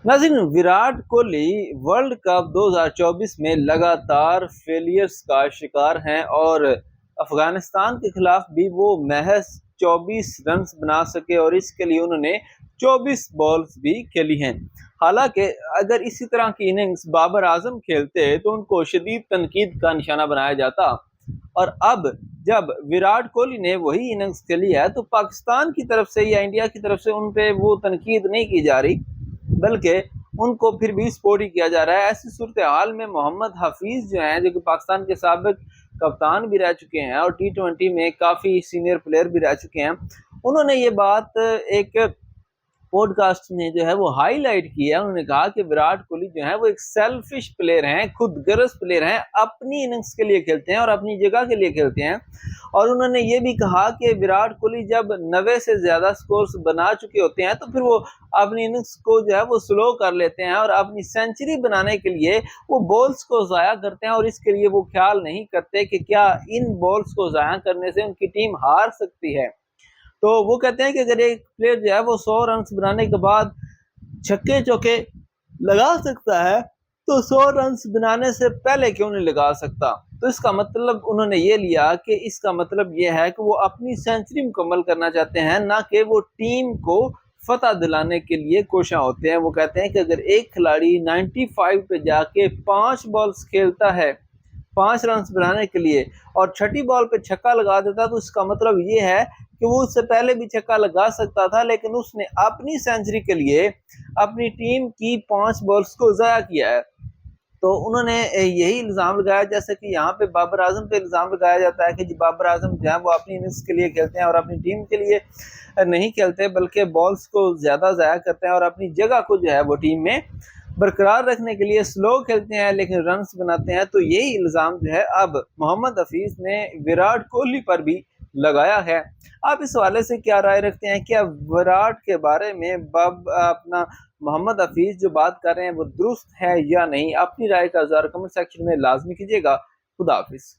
नाज़रीन, Virat Kohli world cup 2024 में लगातार फेलियर्स का शिकार हैं और अफगानिस्तान के खिलाफ भी वो महज 24 रन बना सके और इसके लिए उन्होंने 24 बॉल्स भी खेली हैं। हालांकि अगर इसी तरह की इनिंग्स बाबर आजम खेलते तो उनको शदीद तनकीद का निशाना बनाया जाता। और अब जब विराट कोहली ने वही इनिंग्स खेली है तो पाकिस्तान की तरफ से या इंडिया की तरफ से उन पे वो तनकीद नहीं की जा रही, बल्कि उनको फिर भी सपोर्ट ही किया जा रहा है। ऐसी सूरत हाल में मोहम्मद हफीज जो हैं, जो कि पाकिस्तान के साबिक कप्तान भी रह चुके हैं और T20 में काफ़ी सीनियर प्लेयर भी रह चुके हैं, उन्होंने ये बात एक पॉडकास्ट में जो है वो हाईलाइट किया। उन्होंने कहा कि विराट कोहली जो है वो एक सेल्फिश प्लेयर हैं, खुदगर्ज प्लेयर हैं, अपनी इनिंग्स के लिए खेलते हैं और अपनी जगह के लिए खेलते हैं। और उन्होंने ये भी कहा कि विराट कोहली जब 90 से ज़्यादा स्कोर्स बना चुके होते हैं तो फिर वो अपनी इनिंग्स को जो है वो स्लो कर लेते हैं और अपनी सेंचुरी बनाने के लिए वो बॉल्स को ज़ाया करते हैं और इसके लिए वो ख्याल नहीं करते कि क्या इन बॉल्स को ज़ाया करने से उनकी टीम हार सकती है। तो वो कहते हैं कि अगर एक प्लेयर जो है वो 100 रन बनाने के बाद छक्के चौके लगा सकता है तो 100 रन बनाने से पहले क्यों नहीं लगा सकता। तो इसका मतलब उन्होंने ये लिया कि इसका मतलब ये है कि वो अपनी सेंचुरी मुकम्मल करना चाहते हैं, ना कि वो टीम को फतह दिलाने के लिए कोशिश होते हैं। वो कहते हैं कि अगर एक खिलाड़ी 95 पे जाके 5 बॉल्स खेलता है 5 रन बनाने के लिए और छठी बॉल पे छक्का लगा देता तो इसका मतलब ये है कि वो उससे पहले भी छक्का लगा सकता था, लेकिन उसने अपनी सेंचुरी के लिए अपनी टीम की 5 बॉल्स को ज़ाया किया है। तो उन्होंने यही इल्ज़ाम लगाया, जैसे कि यहाँ पे बाबर आजम पे इल्ज़ाम लगाया जाता है कि जी बाबर आजम जो है वो अपनी इनिंग्स के लिए खेलते हैं और अपनी टीम के लिए नहीं खेलते, बल्कि बॉल्स को ज़्यादा ज़ाया करते हैं और अपनी जगह को जो है वो टीम में बरकरार रखने के लिए स्लो खेलते हैं लेकिन रन्स बनाते हैं। तो यही इल्ज़ाम जो है अब मोहम्मद हफीज़ ने विराट कोहली पर भी लगाया है। आप इस हवाले से क्या राय रखते हैं? क्या विराट के बारे में अपना मोहम्मद हफीज जो बात कर रहे हैं वो दुरुस्त है या नहीं? अपनी राय का इज़हार कमेंट सेक्शन में लाजमी कीजिएगा। खुदा हाफिज।